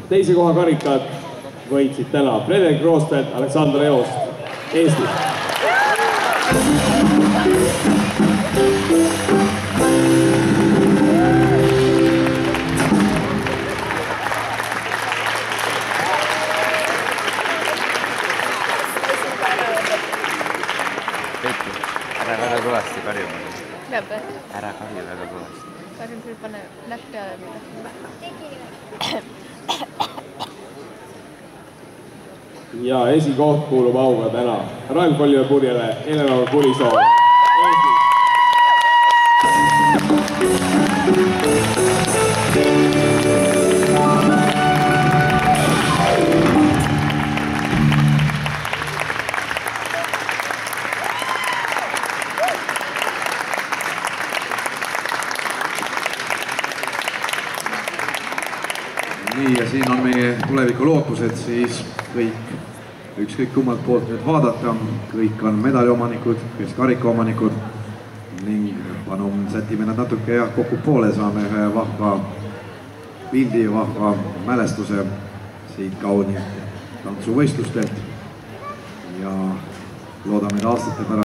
Teise koha karikad võitsid täna Frederik Roostvelt, Aleksandr Eost, Eesti. Ära väga kõvasti karjuma. Peab või? Ära karju väga kõvasti. Karjum küll pane näpp peale mida. Ja esikoht kuulub auga täna Raim Kolliöö-Purjele, Eleanor Kulisoo, Eesti. Nii, ja siin on meie tuleviku lootused siis kõik, ükskõik kummalt poolt nüüd vaadata, kõik on medaliomanikud, kes karikaomanikud ning palun sätime nad natuke kokku poole, saame ühe vahva pildi, vahva mälestuse siit kauni tantsuvõistlustelt ja loodame, et aastate pärast